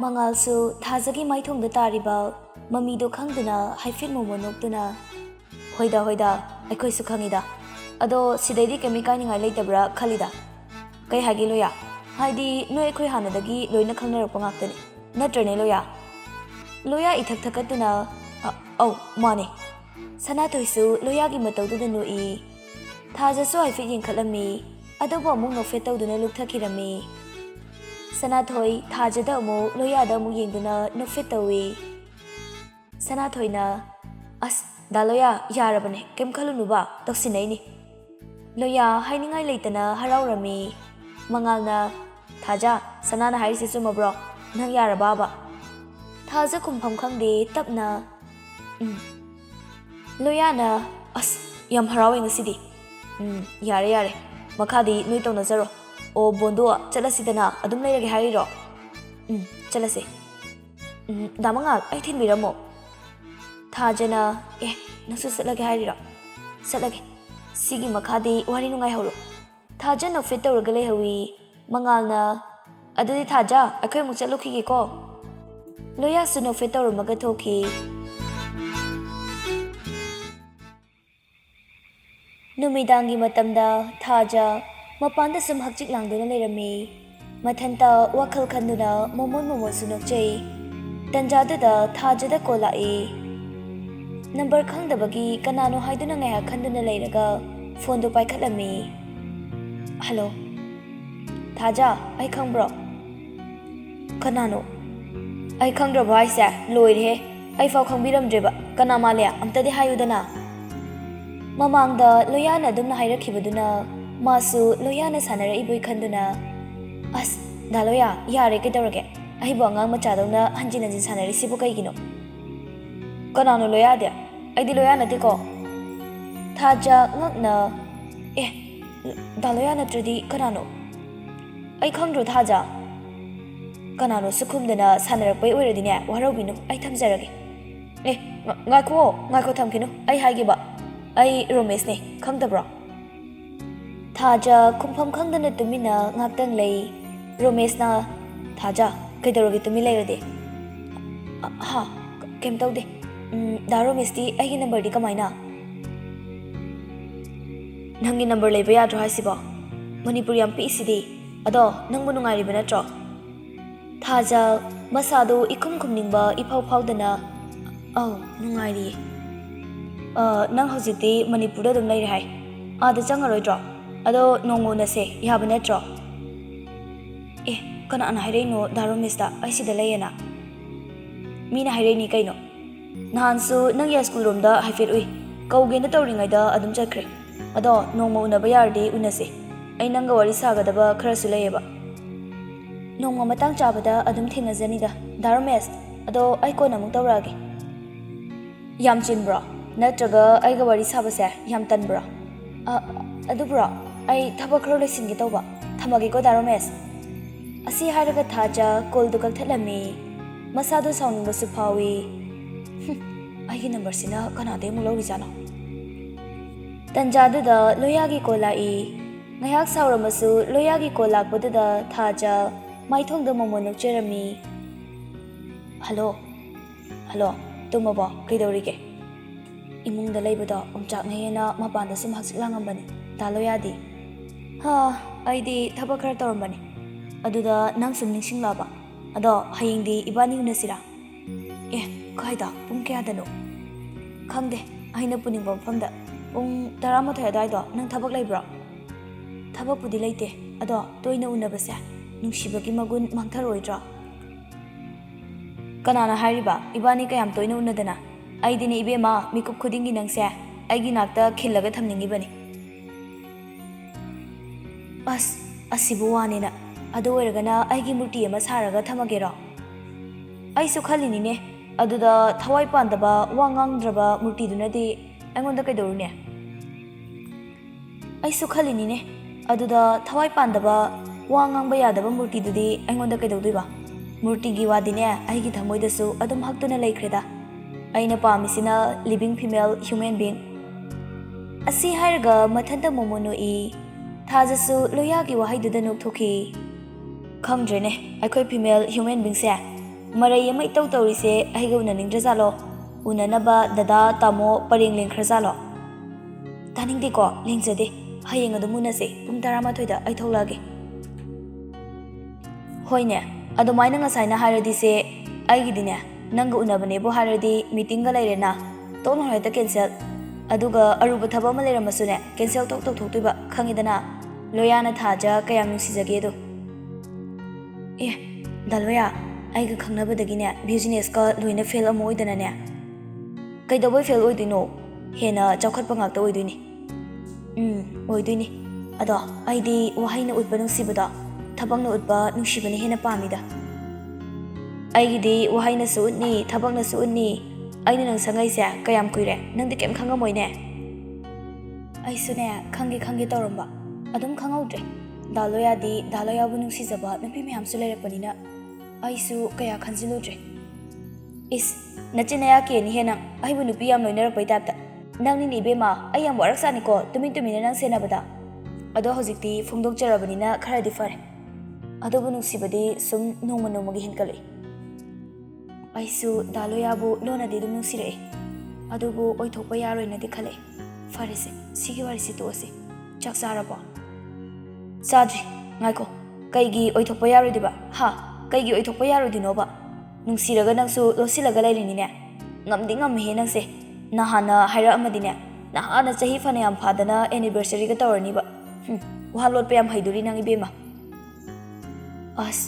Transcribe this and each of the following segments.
ꯃꯉꯥꯜꯁꯨ ꯊꯥꯖꯒꯤ ꯃꯥꯏꯊꯣꯡꯗ ꯇꯥꯔꯤꯕ ꯃꯃꯤꯗꯣ ꯈꯪꯗꯨꯅ ꯍꯥꯏꯐꯦꯠ ꯃꯣꯃꯣꯅꯣꯛꯇꯨꯅ ꯍꯣꯏꯗ ꯑꯩꯈꯣꯏꯁꯨ ꯈꯪꯉꯤꯗ ꯑꯗꯣ ꯁꯤꯗꯩꯗꯤ ꯀꯩꯝ ꯏꯀꯥꯏꯅꯤꯡꯉꯥꯏ ꯂꯩꯇꯕ꯭ꯔꯥ ꯈꯜꯂꯤꯗ ꯀꯩ ꯍꯥꯏꯒꯦ ꯂꯣꯌꯥ ꯍꯥꯏꯗꯤ ꯅꯣꯏ ꯑꯩꯈꯣꯏ ꯍꯥꯟꯅꯗꯒꯤ ꯂꯣꯏꯅ ꯈꯪꯅꯔꯛꯄ ꯉꯥꯛꯇꯅꯤ ꯅꯠꯇ꯭ꯔꯅꯦ ꯂꯣꯌꯥ ꯏꯊꯛ ꯊꯛꯀꯠꯇꯨꯅ ꯑꯧ ꯃꯥꯅꯦ ꯁꯅꯥꯊꯣꯏꯁꯨ ꯂꯣꯌꯥꯒꯤ ꯃꯇꯧꯗꯨꯗ ꯅꯣꯛꯏ ꯊꯥꯖꯁꯨ ꯍꯥꯏꯐꯦꯠ ꯌꯦꯡꯈꯠꯂꯝꯃꯤ ꯑꯗꯨꯕꯨ ꯑꯃꯨꯛ ꯅꯣꯛꯐꯦꯠ ꯇꯧꯗꯨꯅ ꯂꯨꯞꯊꯈꯤꯔꯝꯃꯤ ꯁꯅꯥꯊꯣꯏ ꯊꯥꯖꯗ ꯑꯃꯨꯛ ꯂꯣꯌꯥꯗ ꯑꯃꯨꯛ ꯌꯦꯡꯗꯨꯅ ꯅꯣꯛꯐꯦꯠ ꯇꯧꯏ ꯁꯅꯥꯊꯣꯏꯅ ꯑꯁ ꯗꯥ ꯂꯣꯌꯥ ꯌꯥꯔꯕꯅꯦ ꯀꯩꯝ ꯈꯜꯂꯨꯅꯨꯕ ꯇꯧꯁꯤꯟꯅꯩꯅꯤ ꯂꯣꯌꯥ ꯍꯥꯏꯅꯤꯡꯉꯥꯏ ꯂꯩꯇꯅ ꯍꯔꯥꯎꯔꯝꯃꯤ ꯃꯉꯥꯜꯅ ꯊꯥꯖ ꯁꯅꯥꯅ ꯍꯥꯏꯔꯤꯁꯦ ꯆꯨꯝꯃꯕ꯭ꯔꯣ ꯅꯪ ꯌꯥꯔꯕꯕ ꯊꯥꯖ ꯈꯨꯝꯐꯝ ꯈꯪꯗꯦ ꯇꯞꯅ ꯂꯣꯌꯥꯅ ꯑꯁ ꯌꯥꯝ ꯍꯔꯥꯎꯋꯦ ꯉꯁꯤꯗꯤ ꯌꯥꯔꯦ ꯃꯈꯥꯗꯤ ꯅꯣꯏ ꯇꯧꯅꯖꯔꯣ ꯑꯣ ꯕꯣꯟꯗꯣ ꯆꯠꯂꯁꯤꯗꯅ ꯑꯗꯨꯝ ꯂꯩꯔꯒꯦ ꯍꯥꯏꯔꯤꯔꯣ ꯆꯠꯂꯁꯦ ꯗꯥ ꯃꯉꯥꯜ ꯑꯩ ꯊꯤꯟꯕꯤꯔꯝꯃꯣ ꯊꯥꯖꯅ ꯅꯪꯁꯨ ꯆꯠꯂꯒꯦ ꯍꯥꯏꯔꯤꯔꯣ ꯆꯠꯂꯒꯦ ꯁꯤꯒꯤ ꯃꯈꯥꯗꯤ ꯋꯥꯔꯤ ꯅꯨꯡꯉꯥꯏꯍꯧꯔꯣ ꯊꯥꯖ ꯅꯣꯛꯐꯦꯠ ꯇꯧꯔꯒ ꯂꯩꯍꯧꯏ ꯃꯉꯥꯜꯅ ꯑꯗꯨꯗꯤ ꯊꯥꯖ ꯑꯩꯈꯣꯏ ꯑꯃꯨꯛ ꯆꯠꯂꯨꯈꯤꯒꯦꯀꯣ ꯂꯣꯌꯥꯁꯨ ꯅꯣꯛꯐꯦꯠ ꯇꯧꯔꯝꯃꯒ ꯊꯣꯛꯈꯤ ꯅꯨꯃꯤꯗꯥꯡꯒꯤ ꯃꯇꯝꯗ ꯊꯥꯖ ꯃꯄꯥꯟꯗ ꯁꯨꯝ ꯍꯛꯆꯤꯛ ꯂꯥꯡꯗꯨꯅ ꯂꯩꯔꯝꯃꯤ ꯃꯊꯟꯇ ꯋꯥꯈꯜ ꯈꯟꯗꯨꯅ ꯃꯣꯃꯣꯟꯁꯨ ꯅꯣꯛꯆꯩ ꯇꯟꯖꯥꯗꯨꯗ ꯊꯥꯖꯗ ꯀꯣꯜ ꯂꯥꯛꯏ ꯅꯝꯕꯔ ꯈꯪꯗꯕꯒꯤ ꯀꯅꯥꯅꯣ ꯍꯥꯏꯗꯨꯅ ꯉꯥꯏꯍꯥꯛ ꯈꯟꯗꯨꯅ ꯂꯩꯔꯒ ꯐꯣꯟꯗꯣ ꯄꯥꯏꯈꯠꯂꯝꯃꯤ ꯍꯜꯂꯣ ꯊꯥꯖ ꯑꯩ ꯈꯪꯕ꯭ꯔꯣ ꯀꯅꯥꯅꯣ ꯑꯩ ꯈꯪꯗ꯭ꯔꯕꯣ ꯍꯥꯏꯁꯦ ꯂꯣꯏꯔꯦꯍꯦ ꯑꯩꯐꯥꯎ ꯈꯪꯕꯤꯔꯝꯗ꯭ꯔꯦꯕ ꯀꯅꯥ ꯃꯥꯜꯂꯦ ꯑꯝꯇꯗꯤ ꯍꯥꯏꯌꯨꯗꯅ ꯃꯃꯥꯡꯗ ꯂꯣꯌꯥꯅ ꯑꯗꯨꯝꯅ ꯍꯥꯏꯔꯛꯈꯤꯕꯗꯨꯅ ꯃꯥꯁꯨ ꯂꯣꯌꯥꯅ ꯁꯥꯟꯅꯔꯛꯏꯕꯣꯏ ꯈꯟꯗꯨꯅ ꯑꯁ ꯗꯥ ꯂꯣꯌꯥ ꯌꯥꯔꯦ ꯀꯩꯗꯧꯔꯒꯦ ꯑꯩꯕꯨ ꯑꯉꯥꯡ ꯃꯆꯥꯗꯧꯅ ꯍꯟꯖꯤꯟ ꯁꯥꯟꯅꯔꯤꯁꯤꯕꯨ ꯀꯩꯒꯤꯅꯣ ꯀꯅꯥꯅꯣ ꯂꯣꯌꯥꯗꯤ ꯑꯩꯗꯤ ꯂꯣꯌꯥ ꯅꯠꯇꯦꯀꯣ ꯊꯥꯖ ꯉꯛꯅ ꯗꯥ ꯂꯣꯌꯥ ꯅꯠꯇ꯭ꯔꯗꯤ ꯀꯅꯥꯅꯣ ꯑꯩ ꯈꯪꯗ꯭ꯔꯣ ꯊꯥꯖ ꯀꯅꯥꯅꯣ ꯁꯨꯈꯨꯝꯗꯅ ꯁꯥꯟꯅꯔꯛꯄꯩ ꯑꯣꯏꯔꯗꯤꯅꯦ ꯋꯥꯔꯧꯕꯤꯅꯨ ꯑꯩ ꯊꯝꯖꯔꯒꯦ ꯉꯥꯏꯈꯣ ꯊꯝꯈꯤꯅꯨ ꯑꯩ ꯍꯥꯏꯒꯦꯕ ꯑꯩ ꯔꯣꯃꯦꯁꯅꯦ ꯈꯪꯗꯕ꯭ꯔꯣ ꯊꯥꯖ ꯈꯨꯝꯐꯝ ꯈꯪꯗꯅ ꯇꯨꯃꯤꯟꯅ ꯉꯥꯛꯇꯪ ꯂꯩ ꯔꯣꯃꯦꯁꯅ ꯊꯥꯖ ꯀꯩꯗꯧꯔꯒꯦ ꯇꯨꯃꯤꯟ ꯂꯩꯔꯗꯤ ꯀꯩꯝ ꯇꯧꯗꯦ ꯗꯥ ꯔꯣꯃꯦꯁꯇꯤ ꯑꯩꯒꯤ ꯅꯝꯕꯔꯗꯤ ꯀꯃꯥꯏꯅ ꯅꯪꯒꯤ ꯅꯝꯕꯔ ꯂꯩꯕ ꯌꯥꯗ꯭ꯔꯣ ꯍꯥꯏꯁꯤꯕꯣ ꯃꯅꯤꯄꯨꯔ ꯌꯥꯝ ꯄꯤꯛꯏꯁꯤꯗꯤ ꯑꯗꯣ ꯅꯪꯕꯨ ꯅꯨꯡꯉꯥꯏꯔꯤꯕ ꯅꯠꯇ꯭ꯔꯣ ꯊꯥꯖ ꯃꯁꯥꯗꯣ ꯏꯈꯨꯝ ꯈꯨꯝꯅꯤꯡꯕ ꯏꯐꯥꯎ ꯐꯥꯎꯗꯅ ꯑꯧ ꯅꯨꯡꯉꯥꯏꯔꯤꯌꯦ ꯅꯪ ꯍꯧꯖꯤꯛꯇꯤ ꯃꯅꯤꯄꯨꯔꯗ ꯑꯗꯨꯝ ꯂꯩꯔꯦ ꯍꯥꯏ ꯑꯥꯗ ꯆꯪꯉꯔꯣꯏꯗ꯭ꯔꯣ ꯑꯗꯣ ꯅꯣꯡꯃ ꯎꯅꯁꯦ ꯌꯥꯕ ꯅꯠꯇ꯭ꯔꯣ ꯀꯅꯥꯅ ꯍꯥꯏꯔꯛꯏꯅꯣ ꯗꯥ ꯔꯣꯃꯦꯁꯇ ꯑꯩ ꯁꯤꯗ ꯂꯩꯌꯦꯅ ꯃꯤꯅ ꯍꯥꯏꯔꯛꯏꯅꯤ ꯀꯩꯅꯣ ꯅꯍꯥꯟꯁꯨ ꯅꯪ ꯁ꯭ꯀꯨꯜ ꯔꯣꯝꯗ ꯍꯥꯏꯐꯦꯠ ꯎꯏ ꯀꯧꯒꯦꯅ ꯇꯧꯔꯤꯉꯩꯗ ꯑꯗꯨꯝ ꯆꯠꯈ꯭ꯔꯦ ꯑꯗꯣ ꯅꯣꯡꯃ ꯎꯅꯕ ꯌꯥꯔꯗꯤ ꯎꯅꯁꯦ ꯑꯩ ꯅꯪꯒ ꯋꯥꯔꯤ ꯁꯥꯒꯗꯕ ꯈꯔꯁꯨ ꯂꯩꯌꯦꯕ ꯅꯣꯡꯃ ꯃꯇꯥꯡ ꯆꯥꯕꯗ ꯑꯗꯨꯝ ꯊꯦꯡꯅꯖꯅꯤꯗ ꯗꯥ ꯔꯣꯃꯦꯁ ꯑꯗꯣ ꯑꯩ ꯀꯣꯟꯅ ꯑꯃꯨꯛ ꯇꯧꯔꯛꯑꯒꯦ ꯌꯥꯝ ꯆꯤꯟꯕ꯭ꯔꯣ ꯅꯠꯇ꯭ꯔꯒ ꯑꯩꯒ ꯋꯥꯔꯤ ꯁꯥꯕꯁꯦ ꯌꯥꯝ ꯇꯟꯕ꯭ꯔꯣ ꯑꯗꯨꯕꯨꯔꯣ ꯑꯩ ꯊꯕꯛ ꯈꯔ ꯂꯣꯏꯁꯤꯟꯒꯦ ꯇꯧꯕ ꯊꯝꯃꯒꯦꯀꯣ ꯗꯥ ꯔꯣꯃꯦꯁ ꯑꯁꯤ ꯍꯥꯏꯔꯒ ꯊꯥꯖ ꯀꯣꯜꯗꯨ ꯀꯛꯊꯠꯂꯝꯃꯤ ꯃꯁꯥꯗꯣ ꯁꯥꯎꯅꯤꯡꯕꯁꯨ ꯐꯥꯎꯏ ꯑꯩꯒꯤ ꯅꯝꯕꯔꯁꯤꯅ ꯀꯅꯥꯗꯩ ꯑꯃꯨꯛ ꯂꯧꯔꯤꯖꯥꯠꯅꯣ ꯇꯟꯖꯥꯗꯨꯗ ꯂꯣꯌꯥꯒꯤ ꯀꯣꯜ ꯂꯥꯛꯏ ꯉꯥꯏꯍꯥꯛ ꯁꯥꯎꯔꯝꯃꯁꯨ ꯂꯣꯌꯥꯒꯤ ꯀꯣꯜ ꯂꯥꯛꯄꯗꯨꯗ ꯊꯥꯖ ꯃꯥꯏꯊꯣꯡꯗ ꯃꯣꯃꯣꯟ ꯅꯣꯛꯆꯔꯝꯃꯤ ꯍꯜꯂꯣ ꯇꯨꯝꯃꯕꯣ ꯀꯩꯗꯧꯔꯤꯒꯦ ꯏꯃꯨꯡꯗ ꯂꯩꯕꯗꯣ ꯑꯣꯝꯆꯥꯛꯅꯩꯌꯦꯅ ꯃꯄꯥꯟꯗ ꯁꯨꯝ ꯍꯛꯆꯤꯛ ꯂꯥꯡꯉꯝꯕꯅꯤ ꯗꯥ ꯂꯣꯌꯥꯗꯤ ꯑꯩꯗꯤ ꯊꯕꯛ ꯈꯔ ꯇꯧꯔꯝꯕꯅꯤ ꯑꯗꯨꯗ ꯅꯪ ꯁꯨꯝ ꯅꯤꯡꯁꯤꯡꯂꯛꯑꯕ ꯑꯗꯣ ꯍꯌꯦꯡꯗꯤ ꯏꯕꯥꯅꯤ ꯎꯅꯁꯤꯔꯥ ꯀꯥꯏꯗ ꯄꯨꯡ ꯀꯌꯥꯗꯅꯣ ꯈꯪꯗꯦ ꯑꯩꯅ ꯄꯨꯅꯤꯡꯕ ꯃꯐꯝꯗ ꯄꯨꯡ 11 ꯑꯗꯨꯋꯥꯏꯗꯣ ꯅꯪ ꯊꯕꯛ ꯂꯩꯕ꯭ꯔꯣ ꯊꯕꯛꯄꯨꯗꯤ ꯂꯩꯇꯦ ꯑꯗꯣ ꯇꯣꯏꯅ ꯎꯅꯕꯁꯦ ꯅꯨꯡꯁꯤꯕꯒꯤ ꯃꯒꯨꯟ ꯃꯥꯡꯊꯔꯣꯏꯗ꯭ꯔꯣ ꯀꯅꯥꯅ ꯍꯥꯏꯔꯤꯕ ꯏꯕꯥꯅꯤ ꯀꯌꯥꯝ ꯇꯣꯏꯅ ꯎꯅꯗꯅ ꯑꯩꯗꯤꯅꯦ ꯏꯕꯦꯝꯃ ꯃꯤꯀꯨꯞ ꯈꯨꯗꯤꯡꯒꯤ ꯅꯪꯁꯦ ꯑꯩꯒꯤ ꯅꯥꯛꯇ ꯈꯤꯜꯂꯒ ꯊꯝꯅꯤꯡꯉꯤꯕꯅꯤ ꯑꯁꯤꯕꯨ ꯋꯥꯅꯤꯅ ꯑꯗꯨ ꯑꯣꯏꯔꯒꯅ ꯑꯩꯒꯤ ꯃꯨꯔꯇꯤ ꯑꯃ ꯁꯥꯔꯒ ꯊꯝꯃꯒꯦꯔꯣ ꯑꯩꯁꯨ ꯈꯜꯂꯤꯅꯤꯅꯦ ꯑꯗꯨꯗ ꯊꯋꯥꯏ ꯄꯥꯟꯗꯕ ꯋꯥ ꯉꯥꯡꯗ꯭ꯔꯕ ꯃꯨꯔꯇꯤꯗꯨꯅꯗꯤ ꯑꯩꯉꯣꯟꯗ ꯀꯩꯗꯧꯔꯨꯅꯦ ꯑꯩꯁꯨ ꯈꯜꯂꯤꯅꯤꯅꯦ ꯑꯗꯨꯗ ꯊꯋꯥꯏ ꯄꯥꯟꯗꯕ ꯋꯥ ꯉꯥꯡꯕ ꯌꯥꯗꯕ ꯃꯨꯔꯇꯤꯗꯨꯗꯤ ꯑꯩꯉꯣꯟꯗ ꯀꯩꯗꯧꯗꯣꯏꯕ ꯃꯨꯔꯇꯤꯒꯤ ꯋꯥꯗꯤꯅꯦ ꯑꯩꯒꯤ ꯊꯃꯣꯏꯗꯁꯨ ꯑꯗꯨꯝ ꯍꯛꯇꯨꯅ ꯂꯩꯈ꯭ꯔꯦꯗ ꯑꯩꯅ ꯄꯥꯝꯃꯤꯁꯤꯅ ꯂꯤꯕꯤꯡ ꯐꯤꯃꯦꯜ ꯍ꯭ꯌꯨꯃꯦꯟ ꯕꯤꯡ ꯑꯁꯤ ꯍꯥꯏꯔꯒ ꯃꯊꯟꯇ ꯃꯣꯃꯣꯟ ꯅꯣꯛꯏ ꯊꯥꯖꯁꯨ ꯂꯣꯌꯥꯒꯤ ꯋꯥꯍꯩꯗꯨꯗ ꯅꯣꯛꯊꯣꯛꯈꯤ ꯈꯪꯗ꯭ꯔꯦꯅꯦ ꯑꯩꯈꯣꯏ ꯐꯤꯃꯦꯜ ꯍ꯭ꯌꯨꯃꯦꯟ ꯕꯤꯡꯁꯦ Maray ama itaw tawrise ahiga unanindrajalo. Unanaba dada tamo pareng lengkhrajalo. Taningde ko lengjade. Hayeng adumunase pung 12 da ai tholage. Hoine adumaina ngasaina haradi se aigidine nanga unabane bo haradi meeting ga lairena. Tokno hoita cancel. Aduga aruba thaba ma leiramasune cancel tok thoktuiba khangidana. Loyana thaja kayam nungsijage do. Daloya aiga khangnabadagine business ka loina fail amoidana ne. Kaidaboy fail oidino hena chawkhatpa ngakta oidoini. Oidoini. Ado aidi wahaina utba nungsibada thabakna utba nungsibane hena pamida. Aigidi wahaina su utni thabakna su utni aina nang sangai se kayam kuire nangdi kem khangamoine. Aisune khange tawramba adum khangaudre. Daloya di daloya bu nungsijaba napi miyam su leirapanina aisu kaya khanjiludre. Is nachinaya ke ni hena aibu nupi yam loinarapai tapta nangni ni bema ayam waraksani ko tumin nang senabada ado hojikti phongdok jarabanina kharadi fare ado bu nungsibadi sum nongmagi hinkale aisu daloya bu lona di dum nungsire ado bu oithokpa yaroina di khale farese sigi warisi toase chaksarabo sadri ngaiko kaigi oithokpa yarodiba ha kaigi oithokpa yarodinoba nungsiraga nangsu losilaga lairinine ngamdi ngamhe nangse nahana haira amadine nahana chahi fana yam phadana anniversary ga tawraniba wahalot pe yam haiduri nang ibema as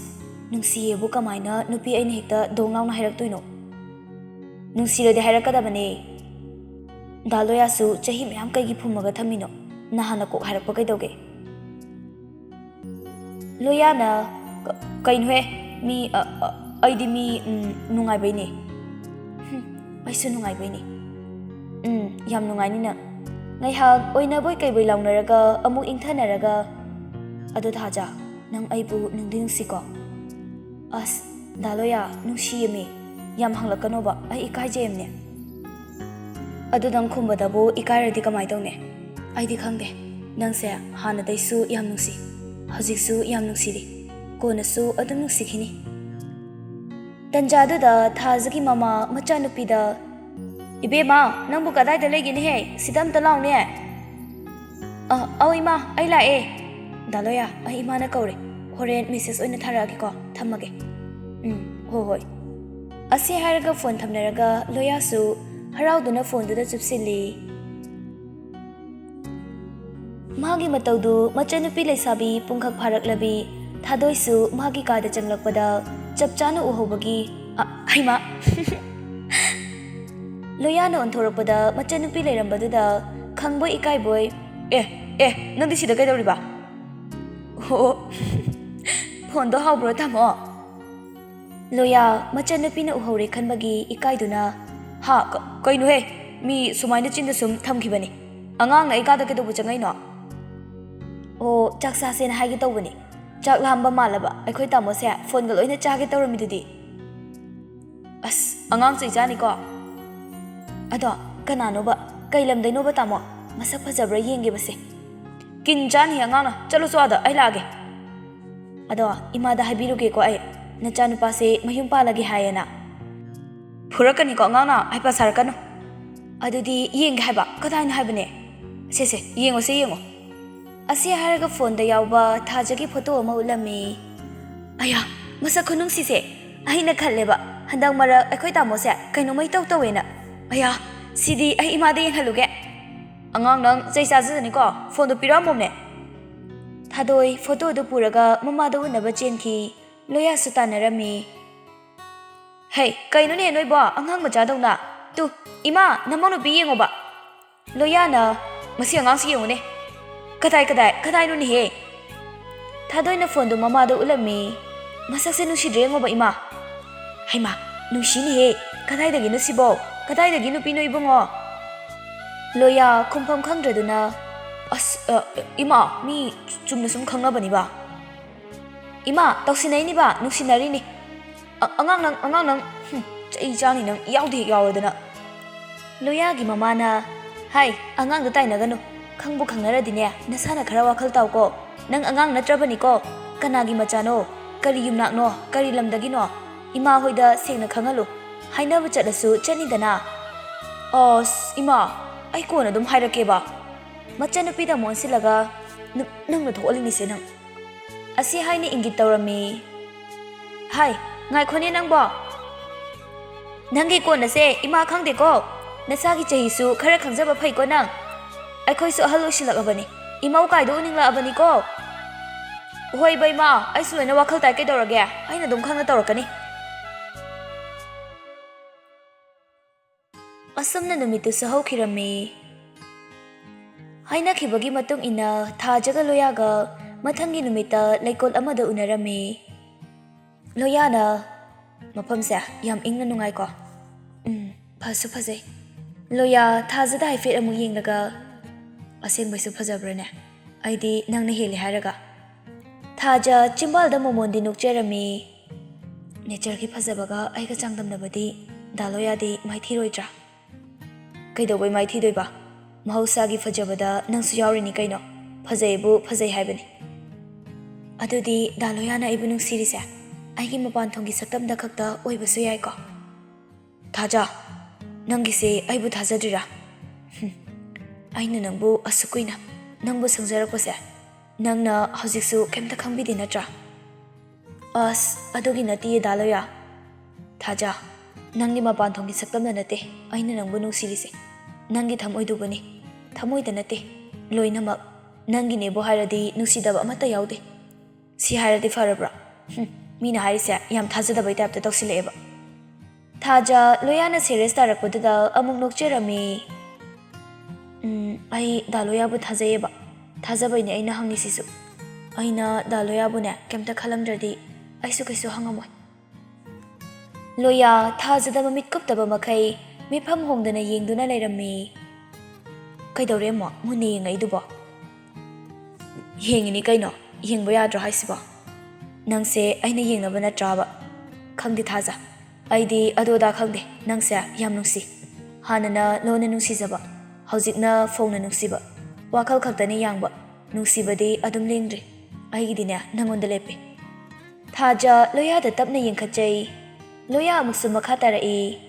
nungsiye bu kamaina nupi aina hekta donglaw na hairak tuino nungsira de hairakadabane daloya su chahi mayam kaigi phumaga thamino nahana ko hairakpa kaidoge loyana kainwe mi aidi mi nungai baini aisu nungai baini yam nungai ni na ngai ha oina boy kai boy launaraga amuk ingthanaraga adu thaja nang aibu nungding siko as daloya nungsi yemi yam hanglakano ba ai ikai jemne adu dang khumbada bo ikairadi kamai tawne aidi khangde nangse hana daisu yam nungsi hajiksu yam nungsiri konasu adum nungsikhini Tanjaduda Thajagi mama machanupida Ibema nangbu kadai da legini he sidam talaw ne aw ima ai lae daloya ai ima na kaure horen message oina tharagi ko thamage hoi asi haraga phone thamnaraga loya su harauduna phone du da chupsili magi mataudu machanupi leisabi pungkhak pharaklabi thadoisu magi kada changlakpada chapchana uhobagi aima loyana onthorakpada machanupi leirambaduda khangboy ikaiboy nandi sida kaidoriba phone do hawbro tamo loya machanupi na uhore khanbagi ikaiduna ha kainu he mi sumaina chinda sum thamkhibani angang na ikada kedobu changai no chaksa sen haigi tawbani chak lamba malaba akhoi tamo se phone ga loina chage tawramidudi as angang chai jani ko ado kanano ba kailam daino ba tamo masak phajabra yenge base kin jani angang na chalo swada ai lage ado imada habiruge ko ai nachanu pa se mayum palagi hayana phurakani ko angang na ai pasarakano adudi yenge haiba kadaina haibane se yengo Asi haraga phone da yawba thajagi photo ama ulami aya masa khunung sise aina khalleba handang mara akhoi tamo se kaino mai tawena aya sidi ai ima de haluge angang nang jaisa jani ko phone do piramomne thadoi photo do puraga mama do unaba chenki loya sutanarami hey kaino ne noi ba angang macha dawna tu ima namano bi yengo ba loya na masi angang si yengone kadai no ni he thadoi na phone do mama do ulami masak se nusi drengo ba ima haima nusi ni he kadai dagi nusibo kadai dagi nupi no ibongo loya khumpham khangdraduna as ima mi chumna sum khangna bani ba ima tawsinai ni ba nusinari ni angang nang chai jani nang yaudi yawadana loya gi mama na hai angang da taina ganu khangbu khangnaradine nasana khara wakhal tawko nang angang natrabani ko kanagi machano kari yumnak no kari lamdagi no Ima hoida sengna khangalu. Hainaba chatlasu chanidana. Os ima, ai kona dum hairake ba. Machanupida monsilaga nangna tholingi se nang. Asi haini ingit tawrami. Hai, ngai khone nang ba. Nangi kona se ima khangde ko. Nasagi chahisu khara khangjaba phai ko nang. Aikhoi su ahal usilakabani. Imau kaido uningla abani ko. Hoi bai ma, ai su loina wakhal tai kai dawrage. Aina dum khangna tawrakani. Asamna numitu su haukhirami. Haina khibagi matung ina thajaga loyaga mathangi numita laikol amada unarami. Loyana mapamse yam ingna nungai ko. Phasu phajai. Loya thajada haifet amu yenglaga aseng baisu phajabrane. Aidi nangna heli haraga. Thaja chimbalda momondi nukcherami. Nature ki phajabaga aiga changdamnabadi daloyadi maithiroidra. Kaidobai maithidoiba. Mahausagi phajabada nangsu yawrini kaino. Phajaibu phajai haibani. Adudi daloyana ibu nungsirise. Aigi mapan thongi saktamda khakta oibasu yai ko. Thaja, nangise aibu thajadrira. Aina nangbu asukuina. Nangbu sangjarakpase. Nangna hojiksu kemta khangbidi natra. As adugi nati daloya. Thaja, nangi mapan thongi saktamda nate. Aina nangbu nungsirise. Nangi thamoidubani. Thamoida nate. Loinamak. Nangi nebo hairadi nungsidaba amata yaude. Si hairadi farabra. Mina hairise yam thajadabai type ta tawsileeba. Thaja loyana serious tarakpodada amuk nokcherami. Ai daloyabu thajayeba. Thajabaini aina hangisisu. Aina daloyabune kemta khalamdradi aisu kaisu hangamoy. Loya thajadaba mitkuptaba makai mifam hongdana yengduna leirami. Kaidawremo mune yengaidubo. Yengini kaino yengba yadra haisibo. Nangse aina yengnaba natraba. Khangdi Thaja. Aidi adoda khangde nangse yam nungsi. Hanana lona nungsijaba. Haujikna phongna nungsiba. Wakhal khaktani yangba. Nungsibadi adum lengdri. Aigidine nangonda lepe. Thaja loyada tapna yengkhachai. Loya amuksu makha tarai.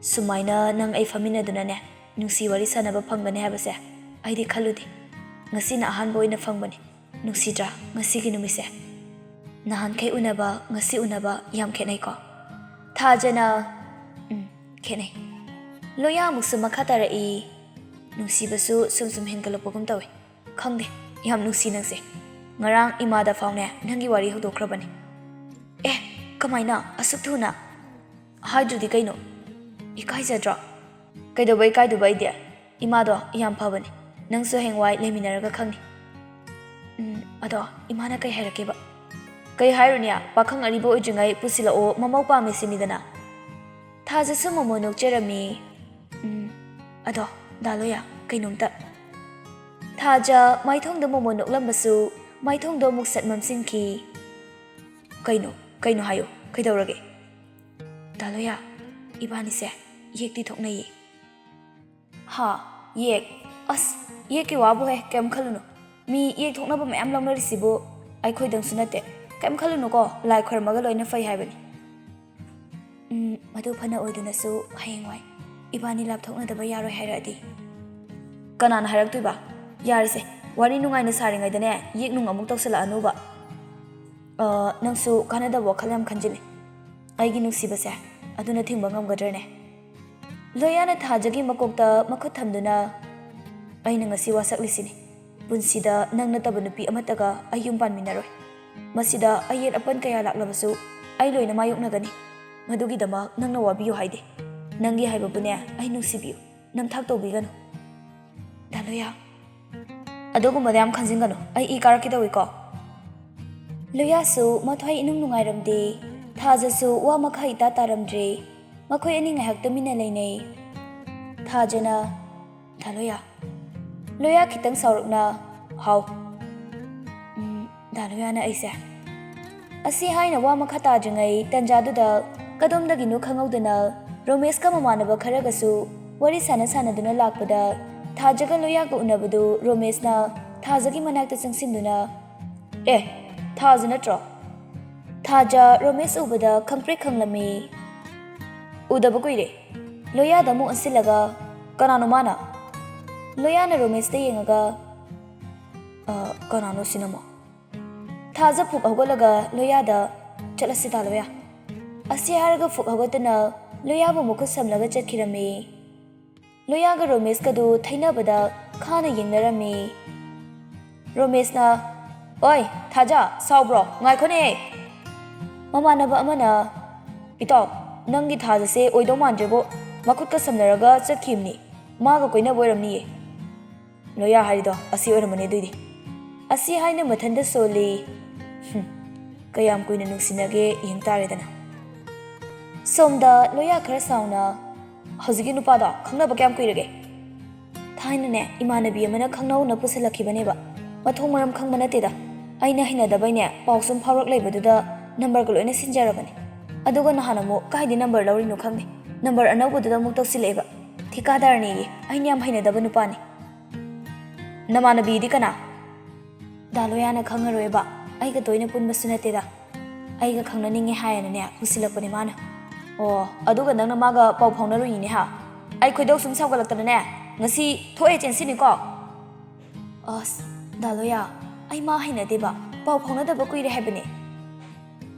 Sumaina nang ai faminadunane. Nungsi wari sanaba phangani habase. Aidi khaludi. Ngasina ahanba oina phangbani. Nungsidra ngasigi numise. Nahan kai unaba ngasi unaba yam khenai ko. Thajana khenai. Loya amuksu makha tarai. Nungsibasu sum hengalapogum tawe. Khangde yam nungsi nangse. Ngarang imada faune nangi wari hodokrabani. Kamaina asuk thuna. Haidrudi kaino. Ikaijadra. Kaidobai kaidubai dia. Imado yam phabani. Nangsu hengwai leminaraga khangni. Ado imana kai hairakeba. Kai hairunia pakhang aribo ujingai pusila o mamau pame sinidana. Thajasu momo nokcherami. Ado daloya kainomta. Thaja maithongda momo noklambasu maithongdo muksat mamsinki. Kaino hayo kaidawrage. Daloya ibanise yekti thoknai. Ha yek as yeki wabu he kem khaluno. Mi yek thoknaba mayam longnarisibu aikhoi dangsu nate. Kem khaluno ko lai khormaga loina fai haibani. Madu phana oidunasu hayengwai. Ibani lap thoknadaba yaroi hairadi. Kanana hairaktuiba. Yarise wari nungaina saringaidane yek nung amuk tawsala anuba. Nangsu kanada wakhal yam khanjili. Aigi nungsibase aduna thingba ngamgadrane. Loyana Thajagi makokta makhut thamduna aina ngasi wasaklisini. Punsida nangna taba nupi amataga ayum panminaroi. Masida ayet apan kaya laklabasu ay loina mayoknagani. Madugidama nangna wabiyo haide. Nangi haibabune ay nungsibiyo. Namthak tawbigano. Daloya. Adugumada yam khanjingano ay ikarakidawiko ko. Loyasu mathwai inung nungairamde. Thajasu wa makhai ta taramdre. Makhoi ani ngahak tamina leinai. Thajana Daloya. Loya khitang saurukna hau. Daloyana aise. Asi haina wa makha tajingai tanjaduda kadomdagi nu khangaudana romesh ka mamanaba kharagasu wari sanaduna lakpada Thajaga Loya ko unabadu Romeshna Thajagi manakta changsinduna Thaja natro Thaja Romesh ubada khamprek khanglami. Udaba kuire. Loya da mu ansilaga kanano mana. Loya na Romesh da yengaga kanano sinamo. Thaja phuk hogolaga loya da chalasita loya. Asi haraga phuk hogotana loya bu mukhu samlaga chatkirami. Loya ga Romesh ka du thaina bada khana yengnarami. Romesh na Oi, Thaja, saubro, ngai khone. Mamanaba amana itaw nangi Thajase oidau manjebo makut ka samnaraga chatkimni maga koina boiramni loya harido asi oramane duidi asi haina mathanda soli kayam koina nungsinage yeng taredana somda loya khara sauna hojigi nupa da khangnaba kyam kuirage thaina ne imanabi amana khangnau na pusalakhibane ba mathong maram khangmana teda aina hina dabaine pausum phaurak leibaduda number ko loina sinjarabane aduga nahana mo kaidi number lawri no khangni number anaubududa mu tawsileba thikadarni gi aina yam haina daba nupani namanabi di kana daloyana khangaroeba aiga toina punba sunateda aiga khangnaninge hayana ne husilakpani mana o aduga nangna maga pau phaunaru yini ha ai khoidau sum sawgalaktana ne ngasi thoe chensini ko as daloya ai ma haina deba pau phaunadaba kuire habane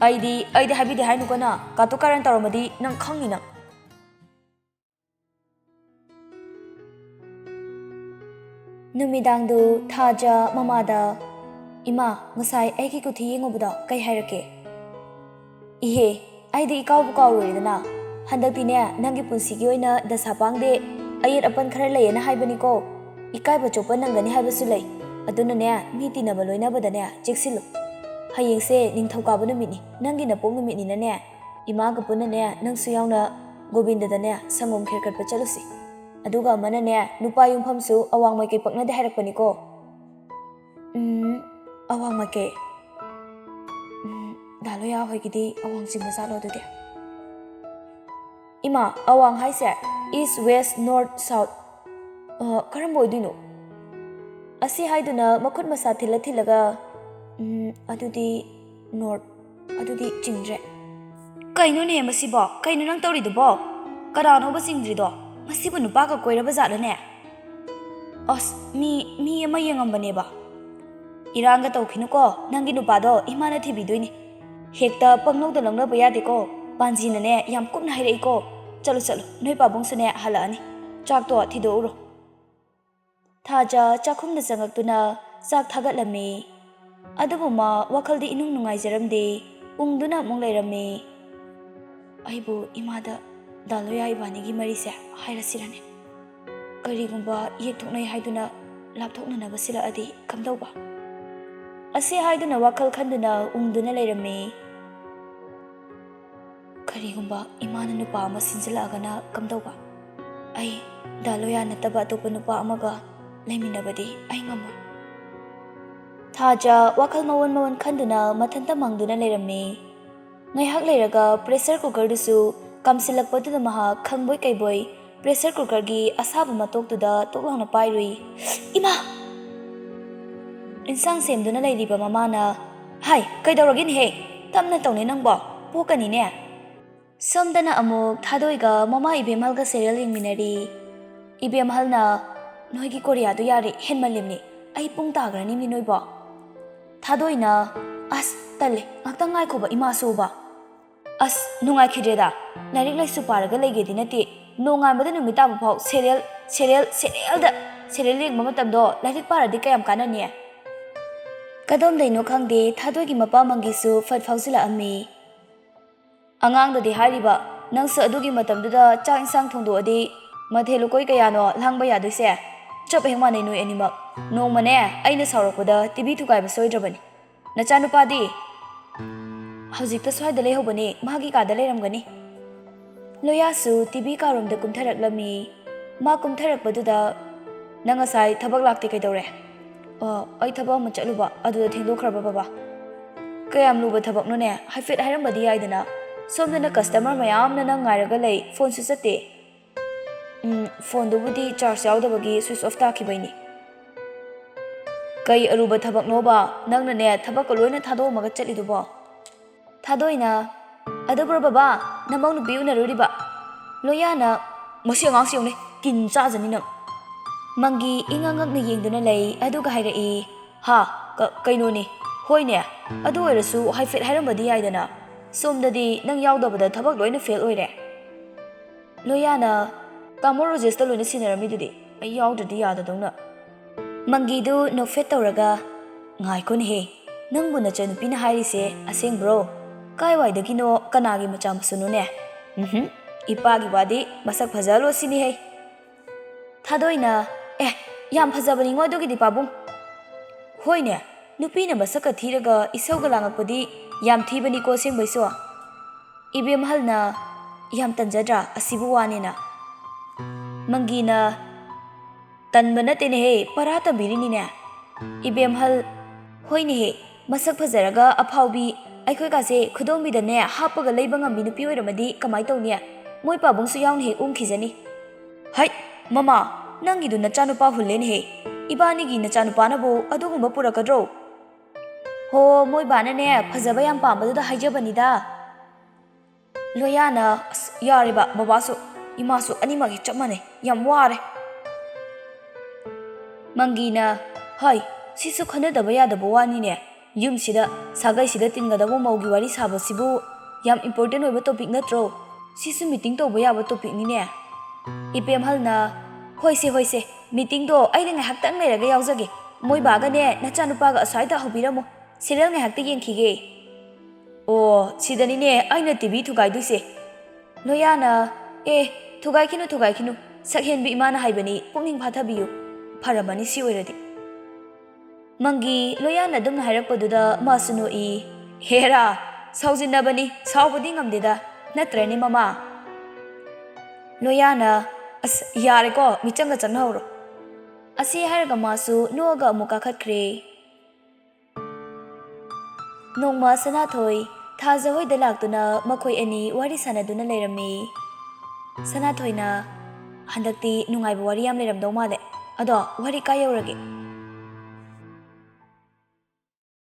aidi habidi hainu kana katu karan taramadi nang khangni na numidangdu Thaja mamada ima ngasai aiki kuthi yengobuda kai hairake ihe aidi ikaw bu kawroidana handakti ne nangi punsigi oina dasapangde ayet apan khara layena haibani ko ikai ba chopa nangani haibasu lay aduna ne miti na baloina badane cheksilu hayengse ningthauka banu mini nangi na pong mini na ne ima ga puna ne nang suyauna govinda da ne sangom kherkat pa chalusi aduga mana ne nupa yumpham su awang mai kai pakna de hairakpani ko awang mai ke daloya hoigidi awang jingma salo de ima awang haise east west north south karam boidino asi haiduna makut masa thilaga adudi north adudi chingre kaino ne masibo kaino nang tawri do bo karano ba singdri do masibo nupa ka koira ba jala ne as mi ama yengambane ba iranga tawkhinu ko nangi nupa do imana thibi doini hekta pangnou da langna ba yade ko panji na ne yam kupna hairei ko chalo noi pabong sune halani chak to thido uro Thaja chakhum da changaktuna chak thagatlami adubuma wakhaldi inung nungai jaramde ungduna mong lairami aibu imada daloya ibani gi mari se hairasirane karigumba yekthoknai haiduna lapthokna na basila adi kamdauba ase haiduna wakhal khanduna ungduna lairami karigumba imana nupa ama sinjala agana kamdauba ai daloya nataba topa nupa amaga laiminabadi ai ngamo Thaja wakal mawan khanduna mathanta mangduna leirami ngaihak leiraga pressure cooker dusu kamsilakpadu da maha khangboi kaiboi pressure cooker gi asabu matok tu da toklangna pairui ima insang semduna leiriba mamana hai kaidawragin he tamna tawne nangbo pokani ne somdana amuk thadoiga mama ibemalga serial yengminari ibemalna noigi korea du yari henmalimni ai pung tagrani mi noibo Thadoina as tale ngaktang ngai khoba ima soba as nungai khideda larik lai su paraga lege dinati nongai mada numita bu phau serial ling mama tamdo larik paradi kayam kanani kadom daino khangde Thadoi gi mapa mangi su fat phausila ami angang da di hariba nang sa adugi matamduda cha insang thongdo adi mathelu koi kayano langba yaduise chop hengma nei noi animak nong mane aina saurakpada tv thukai ba soidrabani nachanu padi hojik ta swai da lei hobani magi ka da leiramgani loya su tv ka rom da kumtharaklami ma kumtharakpadu da nanga sai thabak lakte kai dore ai thabak ma chaluba adu da thengdokhraba baba kayam luba thabak no ne haifet hairambadi aidana somdana customer mayam na nang ngairaga lei phone su chatte phone do budi charge yaudabagi switch off takhibaini kai aruba thabak no ba nangna ne thabak ko loina thado maga chali do ba Thadoina, adubro baba, namong nubi unaruriba. Loyana, masi angang siyong ne, kin chajani nang. Mangi ingangak na yengduna lay, aduga hairai, ha, kaino ni, hoy ne, adu oirasu haifet hairambadi yaidana. Somdadi nang yaudabada thabak loina fail oire. Loyana, tamo Rogesta loina sinarami ay yaudadi yadadongna. Mangidu no fet tawraga, ngai ko ni he, nang muna chanupina hairise, aseng bro. Kai waidagino kanagi macam sunune. Ipagi wadi masak phajalo sini hai. Thadoina, yam phajabani ngoi dogi di pabung. Hoi ne, nupi na masaka thiraga isauga langakpadi yam thibani ko seng baiso. Ibem halna yam tanjadra asibu wani na. Mangina tanbana tene he parata birini ne. Ibem hal hoi ne he masak phajaraga aphaubi akhoi kase khudongbi da ne hapaga leiba ngambi nupi oiramadi kamai tawni moi pabung su yawn he khijani. Hai mama nangi du nachanupa hulen he ibani gi nachanupa na bo adugumba purakadro. Ho moi bana ne phajaba yam pambadu da haijabani da. Loyana yariba babasu imasu animagi chapmane yam ware. Mangina hai sisu khanadaba yadaba wani ne. Yum sida sagai sida tingadabo maugi wari sabasibu yam important oiba topic natro. Sisu meeting to yaba topic ni ne. Ipem halna hoise meeting do aide ngai haktang leiraga yaujage. Moi baga ne nachanupaga asaida hobiramo serial ngai hakta yengkhige. Oh sidani ne aina TV thugai duise. Loyana thugai kinu sakhenbi imana haibani pungning phathabiyu pharabani si oiradi. Mangi Loyana dum hairakpaduda masunu I hera saujinabani saubadi ngamdeda natrani mama. Loyana yare ko michanga chanhauro. Asi hairaga masu noga amuka khatkre. Nongma Sanathoi Thajahoi da laktuna makhoi ani wari sanaduna leirami. Sanathoina handakti nungaiba wari yam leiramdau male. Ado wari ka yaurage.